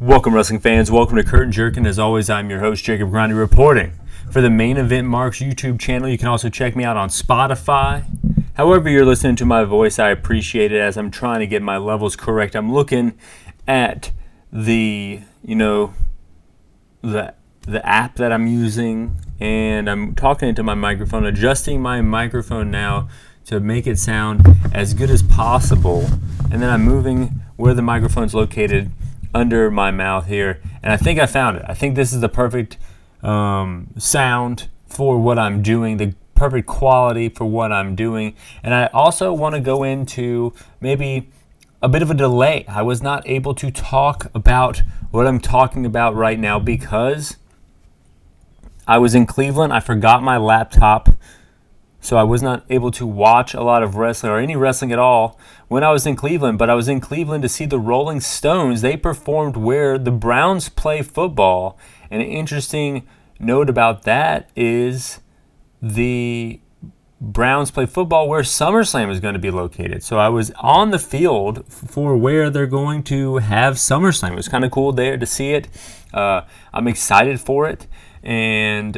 Welcome, wrestling fans. Welcome to Curtain Jerkin. As always, I'm your host, Jacob Grondy, reporting for the Main Event Marks YouTube channel. You can also check me out on Spotify. However you're listening to my voice, I appreciate it as I'm trying to get my levels correct. I'm looking at the app that I'm using, and I'm talking into my microphone, adjusting my microphone now to make it sound as good as possible. And then I'm moving where the microphone's located under my mouth here, and I think I found it. I think this is the perfect sound for what I'm doing, the perfect quality for what I'm doing. And I also want to go into maybe a bit of a delay. I was not able to talk about what I'm talking about right now because I was in Cleveland. I forgot my laptop, so I was not able to watch a lot of wrestling or any wrestling at all when I was in Cleveland. But I was in Cleveland to see the Rolling Stones. They performed where the Browns play football. And an interesting note about that is the Browns play football where SummerSlam is going to be located. So I was on the field for where they're going to have SummerSlam. It was kind of cool there to see it. I'm excited for it. And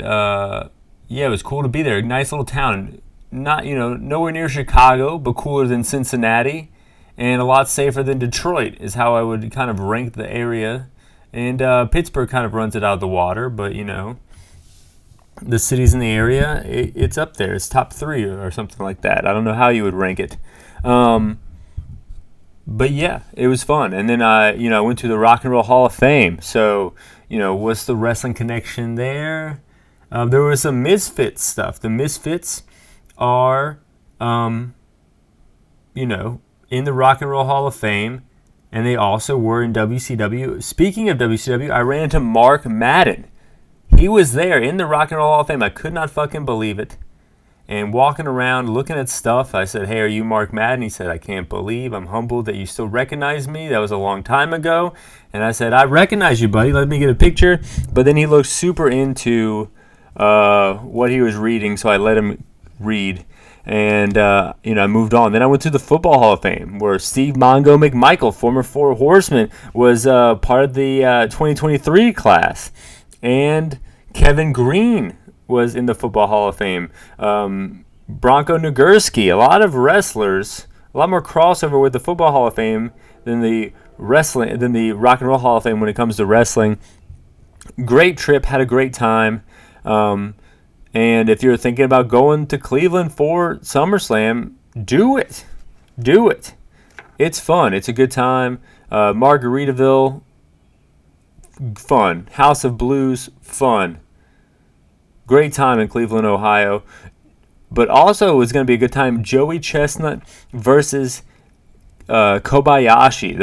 yeah, it was cool to be there. Nice little town. Not, nowhere near Chicago, but cooler than Cincinnati, and a lot safer than Detroit is how I would kind of rank the area. And Pittsburgh kind of runs it out of the water, but the cities in the area, it's up there. It's top 3 or something like that. I don't know how you would rank it. But yeah, it was fun. And then I went to the Rock and Roll Hall of Fame. So, what's the wrestling connection there? There was some Misfits stuff. The Misfits are, in the Rock and Roll Hall of Fame, and they also were in WCW. Speaking of WCW, I ran into Mark Madden. He was there in the Rock and Roll Hall of Fame. I could not fucking believe it. And walking around looking at stuff, I said, "Hey, are you Mark Madden?" He said, "I can't believe. I'm humbled that you still recognize me. That was a long time ago." And I said, "I recognize you, buddy. Let me get a picture." But then he looked super into what he was reading, so I let him read, and I moved on. Then I went to the Football Hall of Fame, where Steve Mongo McMichael, former Four Horsemen, was part of the 2023 class, and Kevin Green was in the Football Hall of Fame. Bronco Nagurski, a lot of wrestlers, a lot more crossover with the Football Hall of Fame than the Rock and Roll Hall of Fame when it comes to wrestling. Great trip, had a great time. And if you're thinking about going to Cleveland for SummerSlam, do it. Do it. It's fun. It's a good time. Margaritaville, fun. House of Blues, fun. Great time in Cleveland, Ohio. But also it was going to be a good time. Joey Chestnut versus Kobayashi.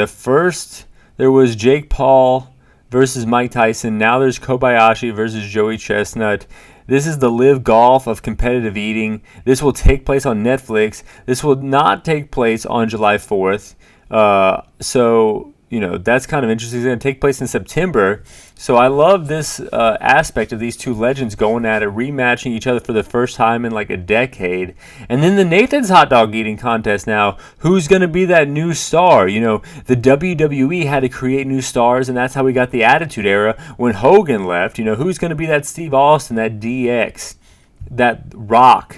There was Jake Paul versus Mike Tyson. Now there's Kobayashi versus Joey Chestnut. This is the Live Golf of competitive eating. This will take place on Netflix. This will not take place on July 4th. So, that's kind of interesting. It's going to take place in September. So I love this aspect of these two legends going at it, rematching each other for the first time in like a decade. And then the Nathans Hotdog eating contest now. Who's going to be that new star? The WWE had to create new stars, and that's how we got the Attitude Era when Hogan left. Who's going to be that Steve Austin, that DX, that Rock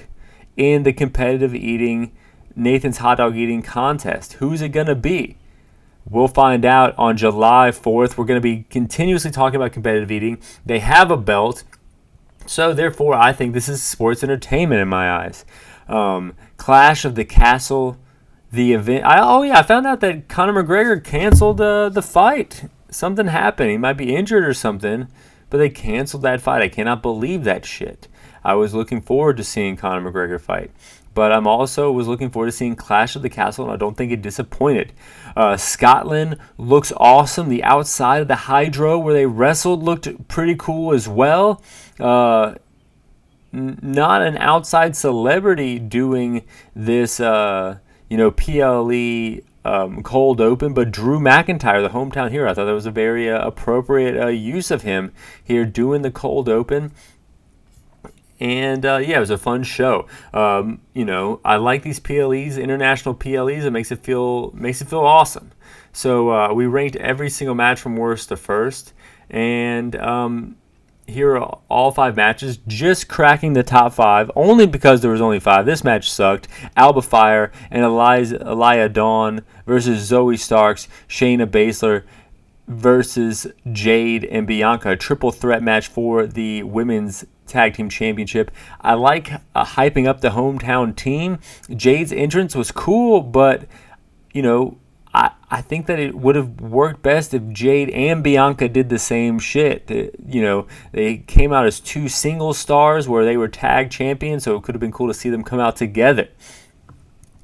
in the competitive eating, Nathans Hotdog eating contest? Who's it going to be? We'll find out on July 4th. We're going to be continuously talking about competitive eating. They have a belt, so therefore I think this is sports entertainment in my eyes. Clash of the Castle, the event. I found out that Conor McGregor canceled the fight. Something happened. He might be injured or something, but they canceled that fight. I cannot believe that shit. I was looking forward to seeing Conor McGregor fight. But I'm also was looking forward to seeing Clash of the Castle, and I don't think it disappointed. Scotland looks awesome. The outside of the Hydro where they wrestled looked pretty cool as well. Not an outside celebrity doing this, PLE cold open, but Drew McIntyre, the hometown hero. I thought that was a very appropriate use of him here doing the cold open. And it was a fun show. I like these PLEs, international PLEs. It makes it feel awesome. So we ranked every single match from worst to first. And here are all 5 matches, just cracking the top 5, only because there was only 5. This match sucked. Alba Fire and Elia Dawn versus Zoe Starks, Shayna Baszler versus Jade and Bianca, a triple threat match for the women's tag team championship. I like hyping up the hometown team. Jade's entrance was cool, but I think that it would have worked best if Jade and Bianca did the same shit. They came out as 2 single stars where they were tag champions, so it could have been cool to see them come out together.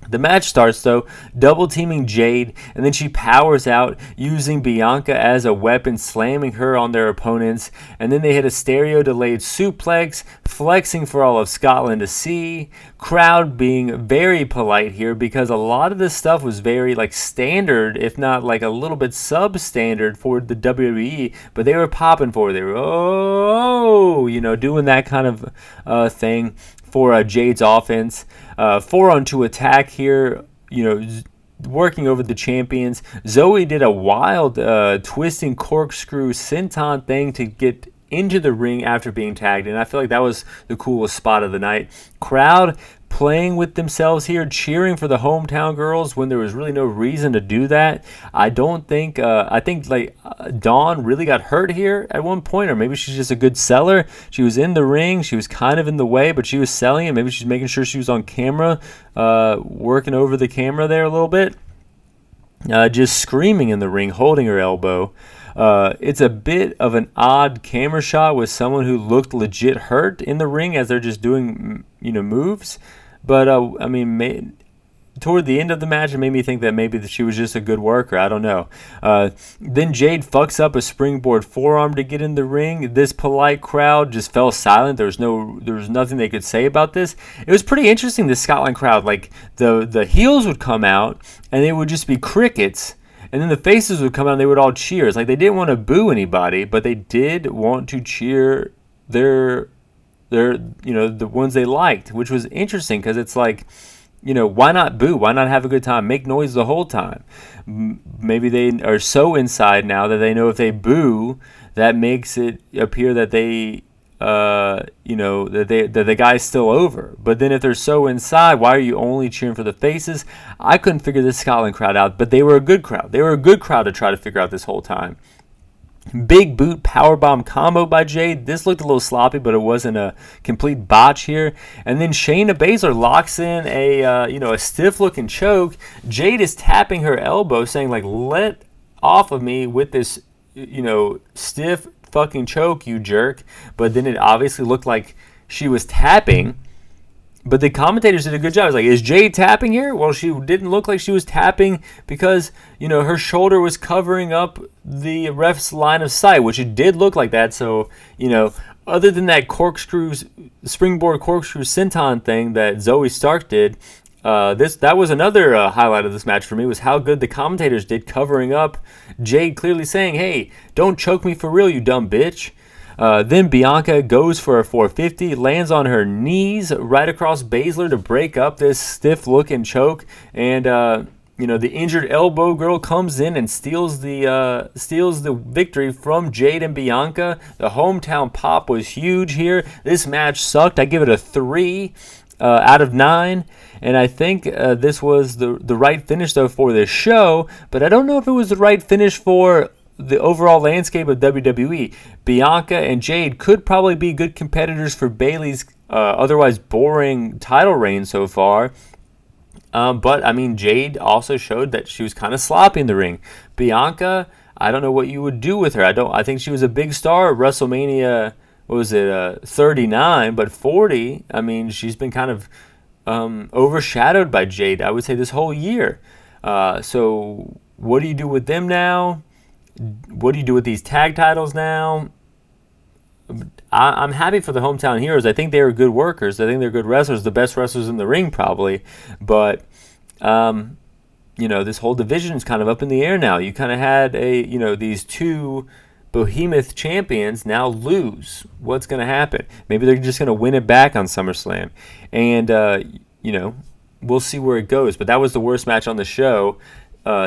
The match starts, though, double-teaming Jade, and then she powers out, using Bianca as a weapon, slamming her on their opponents, and then they hit a stereo-delayed suplex, flexing for all of Scotland to see. Crowd being very polite here, because a lot of this stuff was very, standard, if not, a little bit substandard for the WWE, but they were popping for it. They were, doing that kind of thing for Jade's offense. 4-on-2 attack here, working over the champions. Zoe did a wild twisting corkscrew senton thing to get into the ring after being tagged, and I feel like that was the coolest spot of the night. Crowd playing with themselves here, cheering for the hometown girls when there was really no reason to do that. I think Dawn really got hurt here at one point, or maybe she's just a good seller. She was in the ring, she was kind of in the way, but she was selling it. Maybe she's making sure she was on camera, working over the camera there a little bit. Just screaming in the ring, holding her elbow. It's a bit of an odd camera shot with someone who looked legit hurt in the ring as they're just doing, moves. But, toward the end of the match, it made me think that maybe she was just a good worker. I don't know. Then Jade fucks up a springboard forearm to get in the ring. This polite crowd just fell silent. There was nothing they could say about this. It was pretty interesting, the Scotland crowd. The heels would come out, and they would just be crickets. And then the faces would come out and they would all cheer. They didn't want to boo anybody, but they did want to cheer the ones they liked, which was interesting because it's why not boo? Why not have a good time? Make noise the whole time. Maybe they are so inside now that they know if they boo, that makes it appear that they that the guy's still over. But then if they're so inside, why are you only cheering for the faces? I couldn't figure this Scotland crowd out, but they were a good crowd. They were a good crowd to try to figure out this whole time. Big boot powerbomb combo by Jade. This looked a little sloppy, but it wasn't a complete botch here. And then Shayna Baszler locks in a stiff-looking choke. Jade is tapping her elbow, saying "Let off of me with this, stiff fucking choke, you jerk." But then it obviously looked like she was tapping. But the commentators did a good job. It's is Jade tapping here? Well, she didn't look like she was tapping because, her shoulder was covering up the ref's line of sight, which it did look like that. So, other than that springboard corkscrew senton thing that Zoe Stark did, that was another highlight of this match for me, was how good the commentators did covering up Jade clearly saying, "Hey, don't choke me for real, you dumb bitch." Then Bianca goes for a 450, lands on her knees right across Baszler to break up this stiff-looking choke, and the injured elbow girl comes in and steals the victory from Jade and Bianca. The hometown pop was huge here. This match sucked. I give it a 3 out of 9. And I think this was the right finish, though, for this show. But I don't know if it was the right finish for the overall landscape of WWE. Bianca and Jade could probably be good competitors for Bayley's otherwise boring title reign so far. But, Jade also showed that she was kind of sloppy in the ring. Bianca, I don't know what you would do with her. I think she was a big star at WrestleMania, 39, but 40, she's been kind of overshadowed by Jade, I would say, this whole year. So what do you do with them now? What do you do with these tag titles now? I'm happy for the hometown heroes. I think they are good workers. I think they're good wrestlers, the best wrestlers in the ring probably. But, this whole division is kind of up in the air now. You kind of had these 2 behemoth champions now lose. What's going to happen? Maybe they're just going to win it back on SummerSlam. And, we'll see where it goes. But that was the worst match on the show.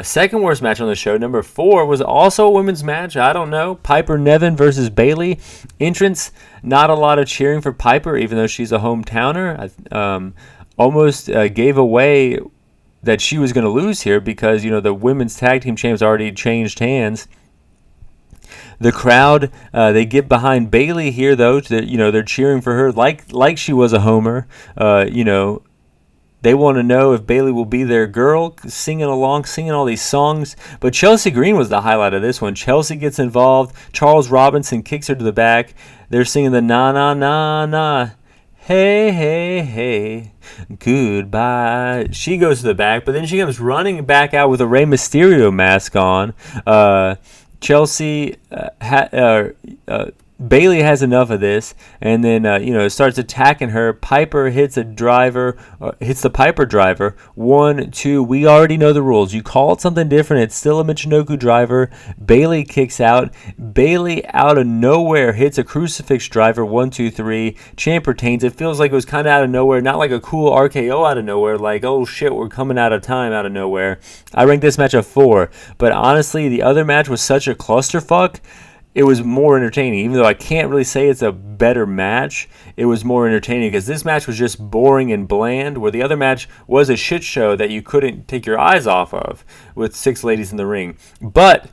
second worst match on the show, number 4, was also a women's match. I don't know. Piper Niven versus Bayley. Entrance, not a lot of cheering for Piper, even though she's a hometowner. Almost gave away that she was going to lose here because, the women's tag team champs already changed hands. The crowd, they get behind Bayley here, though. They're cheering for her like she was a homer. They want to know if Bayley will be their girl, singing along, singing all these songs. But Chelsea Green was the highlight of this one. Chelsea gets involved. Charles Robinson kicks her to the back. They're singing the na na na na. Hey, hey, hey, goodbye. She goes to the back, but then she comes running back out with a Rey Mysterio mask on. Chelsea, Bayley has enough of this, and then starts attacking her. Piper hits the Piper driver. 1, 2. We already know the rules. You call it something different, it's still a Michinoku driver. Bayley kicks out. Bayley out of nowhere hits a crucifix driver. 1, 2, 3. Champ retains. It feels like it was kind of out of nowhere, not like a cool RKO out of nowhere. Like, oh shit, we're coming out of time out of nowhere. I ranked this match a 4, but honestly, the other match was such a clusterfuck. It was more entertaining. Even though I can't really say it's a better match, it was more entertaining because this match was just boring and bland, where the other match was a shit show that you couldn't take your eyes off of with 6 ladies in the ring. But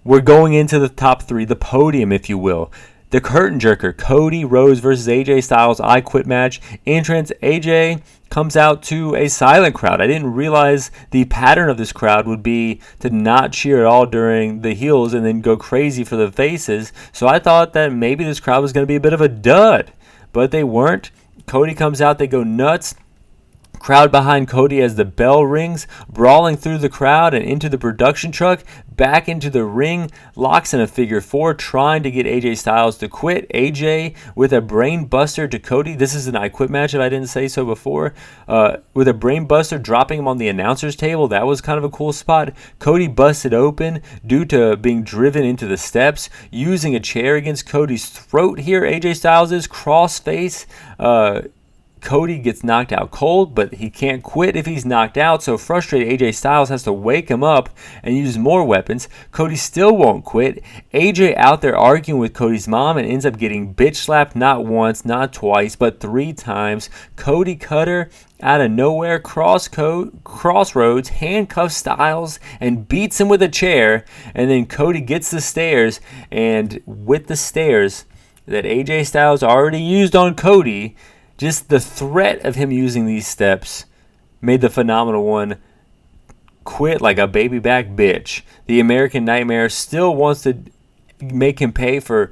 we're going into the top 3, the podium, if you will. The Curtain Jerker, Cody Rhodes versus AJ Styles I Quit match. Entrance, AJ comes out to a silent crowd. I didn't realize the pattern of this crowd would be to not cheer at all during the heels and then go crazy for the faces. So I thought that maybe this crowd was going to be a bit of a dud, but they weren't. Cody comes out, they go nuts. Crowd behind Cody as the bell rings, brawling through the crowd and into the production truck, back into the ring, locks in a figure 4, trying to get AJ Styles to quit. AJ with a brain buster to Cody. This is an I Quit match if I didn't say so before. With a brain buster, dropping him on the announcer's table. That was kind of a cool spot. Cody busted open due to being driven into the steps, using a chair against Cody's throat here. AJ Styles is cross-face. Cody gets knocked out cold, but he can't quit if he's knocked out, so frustrated AJ Styles has to wake him up and use more weapons. Cody still won't quit. AJ out there arguing with Cody's mom and ends up getting bitch slapped not once, not twice, but 3 times. Cody Cutter out of nowhere, crossroads, handcuffs Styles and beats him with a chair, and then Cody gets the stairs, and with the stairs that AJ Styles already used on Cody, just the threat of him using these steps made the Phenomenal One quit like a baby back bitch. The American Nightmare still wants to make him pay for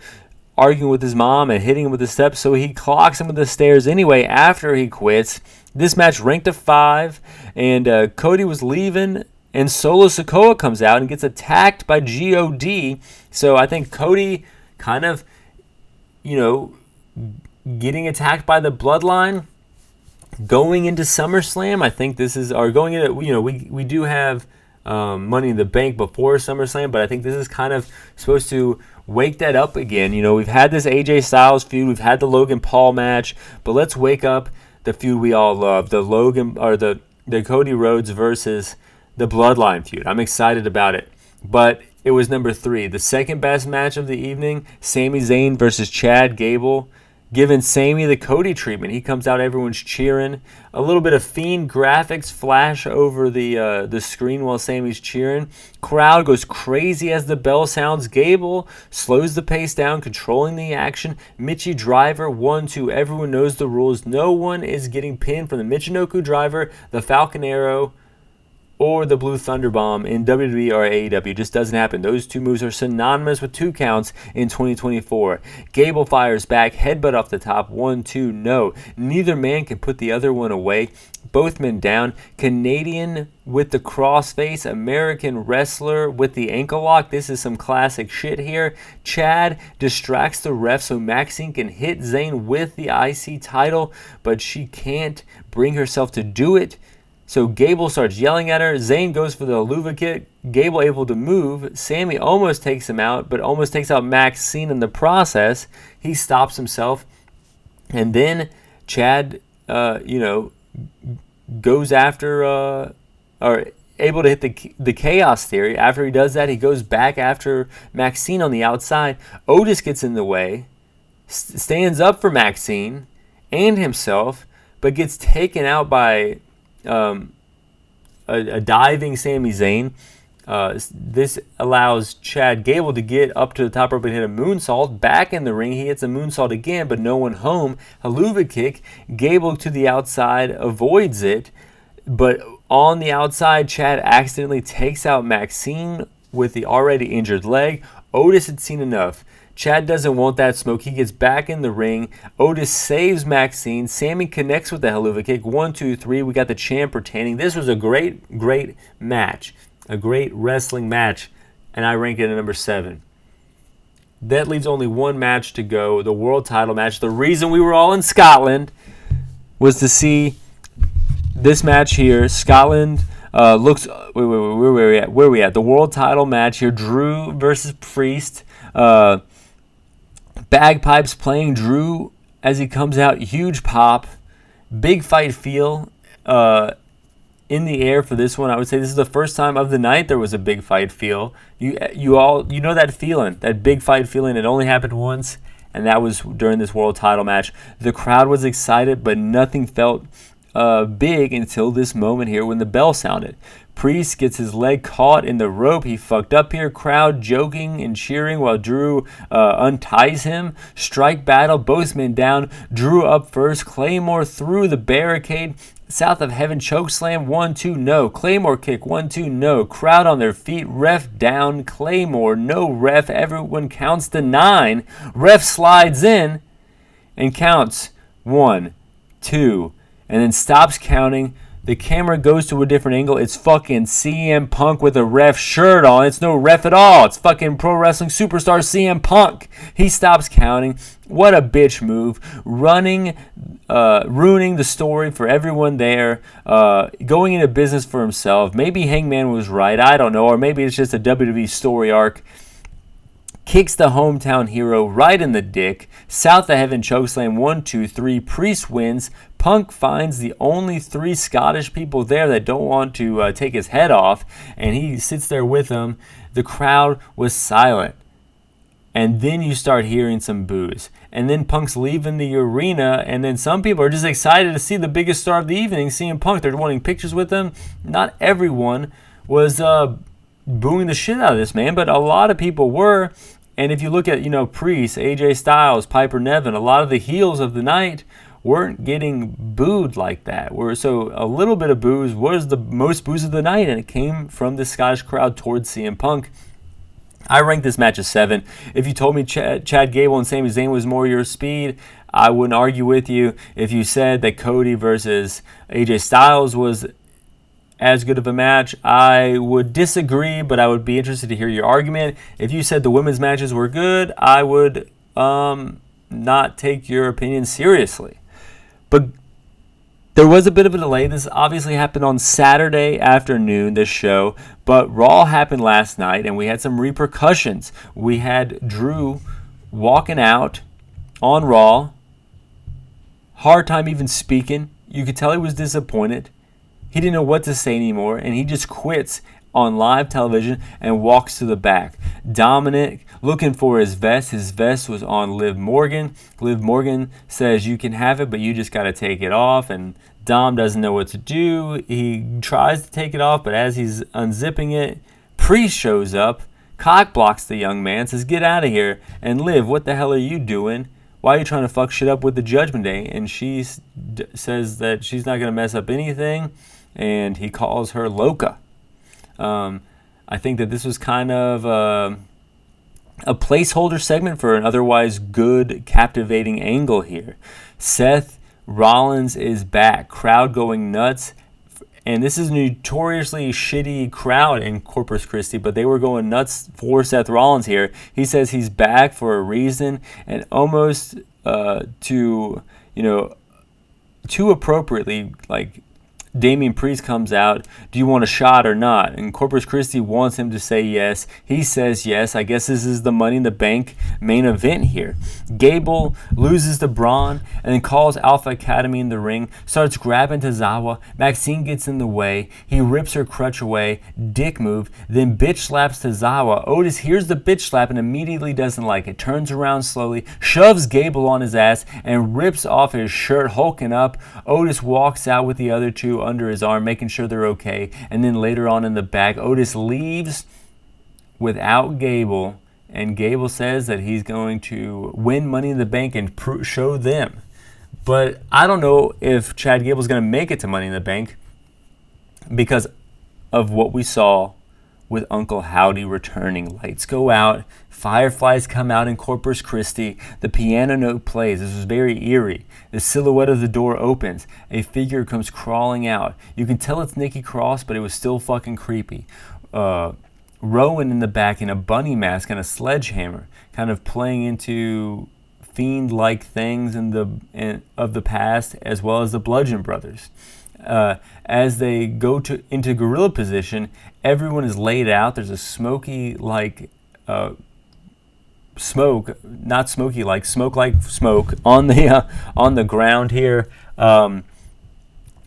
arguing with his mom and hitting him with the steps, so he clocks him with the stairs anyway after he quits. This match ranked a 5, and Cody was leaving, and Solo Sikoa comes out and gets attacked by God. So I think Cody kind of, getting attacked by the Bloodline going into SummerSlam. I think this is, or going into, we do have Money in the Bank before SummerSlam, but I think this is kind of supposed to wake that up again. We've had this AJ Styles feud, we've had the Logan Paul match, but let's wake up the feud we all love, the Cody Rhodes versus the Bloodline feud. I'm excited about it, but it was number 3, the second best match of the evening. Sami Zayn versus Chad Gable. Giving Sami the Cody treatment. He comes out, everyone's cheering. A little bit of Fiend graphics flash over the screen while Sami's cheering. Crowd goes crazy as the bell sounds. Gable slows the pace down, controlling the action. Michi Driver, 1, 2. Everyone knows the rules. No one is getting pinned from the Michinoku Driver, the Falcon Arrow, or the Blue Thunder Bomb in WWE or AEW. It just doesn't happen. Those 2 moves are synonymous with 2 counts in 2024. Gable fires back, headbutt off the top, 1, 2, no. Neither man can put the other one away. Both men down. Canadian with the crossface, American wrestler with the ankle lock. This is some classic shit here. Chad distracts the ref so Maxine can hit Zayn with the IC title, but she can't bring herself to do it. So Gable starts yelling at her. Zayn goes for the Luva kick. Gable able to move. Sami almost takes him out, but almost takes out Maxine in the process. He stops himself. And then Chad, goes after, or able to hit the chaos theory. After he does that, he goes back after Maxine on the outside. Otis gets in the way, stands up for Maxine and himself, but gets taken out by a diving Sami Zayn. This allows Chad Gable to get up to the top rope and hit a moonsault. Back in the ring, he hits a moonsault again, but no one home. Haluva kick. Gable to the outside, avoids it, but on the outside, Chad accidentally takes out Maxine with the already injured leg. Otis had seen enough. Chad doesn't want that smoke. He gets back in the ring. Otis saves Maxine. Sammy connects with the Haluva kick. 1, 2, 3. We got the champ retaining. This was a great match. A great wrestling match. And I rank it at number 7. That leaves only one match to go. The world title match. The reason we were all in Scotland was to see this match here. Scotland looks... Where are we at? The world title match here. Drew versus Priest. Bagpipes playing. Drew, as he comes out, huge pop, big fight feel in the air for this one. I would say this is the first time of the night there was a big fight feel. You know that feeling, that big fight feeling. It only happened once, and that was during this world title match. The crowd was excited, but nothing felt big until this moment here when the bell sounded. Priest gets his leg caught in the rope. He fucked up here. Crowd joking and cheering while Drew unties him. Strike battle. Both men down. Drew up first. Claymore through the barricade. South of Heaven chokeslam. 1, 2, no. Claymore kick. 1, 2, no. Crowd on their feet. Ref down. Claymore. No ref. Everyone counts to 9. Ref slides in and counts 1, 2, and then stops counting. The camera goes to a different angle. It's fucking CM Punk with a ref shirt on. It's no ref at all. It's fucking pro wrestling superstar CM Punk. He stops counting. What a bitch move. Ruining the story for everyone there. Going into business for himself. Maybe Hangman was right. I don't know. Or maybe it's just a WWE story arc. Kicks the hometown hero right in the dick. South of Heaven chokeslam. 1, 2, 3. Priest wins. Punk finds the only 3 Scottish people there that don't want to take his head off, and he sits there with them. The crowd was silent. And then you start hearing some boos. And then Punk's leaving the arena, and then some people are just excited to see the biggest star of the evening, CM Punk. They're wanting pictures with him. Not everyone was booing the shit out of this man, but a lot of people were. And if you look at, Priest, AJ Styles, Piper Niven, a lot of the heels of the night weren't getting booed like that. So a little bit of boos was the most boos of the night, and it came from the Scottish crowd towards CM Punk. I ranked this match as 7. If you told me Chad Gable and Sami Zayn was more your speed, I wouldn't argue with you. If you said that Cody versus AJ Styles was as good of a match, I would disagree, but I would be interested to hear your argument. If you said the women's matches were good, I would not take your opinion seriously. But there was a bit of a delay. This obviously happened on Saturday afternoon, this show. But Raw happened last night, and we had some repercussions. We had Drew walking out on Raw. Hard time even speaking. You could tell he was disappointed. He didn't know what to say anymore, and he just quits on live television and walks to the back. Dominic looking for his vest. His vest was on Liv Morgan. Liv Morgan says, you can have it, but you just got to take it off. And Dom doesn't know what to do. He tries to take it off, but as he's unzipping it, Priest shows up, cock blocks the young man, says, get out of here. And Liv, what the hell are you doing? Why are you trying to fuck shit up with the Judgment Day? And she says that she's not going to mess up anything, and he calls her Loca. I think that this was kind of a placeholder segment for an otherwise good, captivating angle here. Seth Rollins is back. Crowd going nuts. And this is a notoriously shitty crowd in Corpus Christi, but they were going nuts for Seth Rollins here. He says he's back for a reason, and almost too appropriately, like, Damian Priest comes out. Do you want a shot or not? And Corpus Christi wants him to say yes. He says yes. I guess this is the Money in the Bank main event here. Gable loses to Braun and then calls Alpha Academy in the ring. Starts grabbing Tozawa. Maxine gets in the way. He rips her crutch away. Dick move. Then bitch slaps Tozawa. Otis hears the bitch slap and immediately doesn't like it. Turns around slowly. Shoves Gable on his ass and rips off his shirt, hulking up. Otis walks out with the other two under his arm, making sure they're okay. And then later on in the back, Otis leaves without Gable, and Gable says that he's going to win Money in the Bank and show them. But I don't know if Chad Gable's going to make it to Money in the Bank because of what we saw with Uncle Howdy returning. Lights go out, fireflies come out in Corpus Christi, the piano note plays. This was very eerie. The silhouette of the door opens. A figure comes crawling out. You can tell it's Nikki Cross, but it was still fucking creepy. Rowan in the back in a bunny mask and a sledgehammer, kind of playing into fiend-like things of the past, as well as the Bludgeon Brothers. As they go into gorilla position, everyone is laid out. There's a smoke-like smoke on the ground here.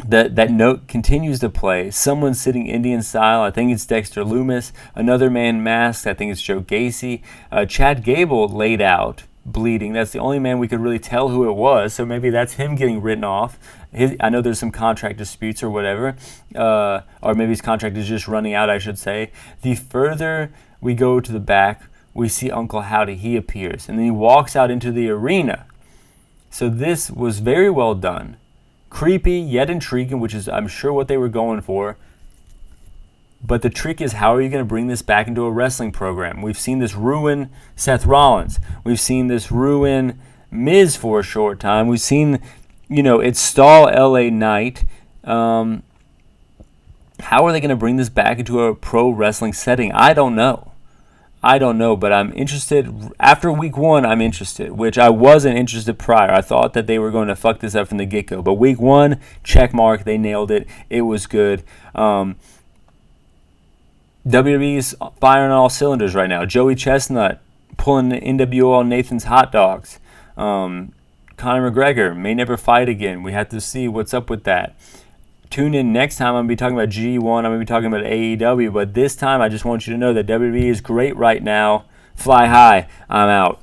That note continues to play. Someone's sitting Indian style. I think it's Dexter Loomis. Another man masked. I think it's Joe Gacy. Chad Gable laid out, bleeding. That's the only man we could really tell who it was. So maybe that's him getting written off. I know there's some contract disputes or whatever. Or maybe his contract is just running out, I should say. The further we go to the back, we see Uncle Howdy. He appears. And then he walks out into the arena. So this was very well done. Creepy, yet intriguing, which is, I'm sure, what they were going for. But the trick is, how are you going to bring this back into a wrestling program? We've seen this ruin Seth Rollins. We've seen this ruin Miz for a short time. We've seen, it stall LA Knight. How are they going to bring this back into a pro wrestling setting? I don't know, but I'm interested. After week 1, I'm interested, which I wasn't interested prior. I thought that they were going to fuck this up from the get-go. But week 1, check mark, they nailed it. It was good. WWE's firing on all cylinders right now. Joey Chestnut pulling the NWO on Nathans Hotdogs. Conor McGregor may never fight again. We have to see what's up with that. Tune in next time. I'm going to be talking about G1. I'm going to be talking about AEW. But this time, I just want you to know that WWE is great right now. Fly high. I'm out.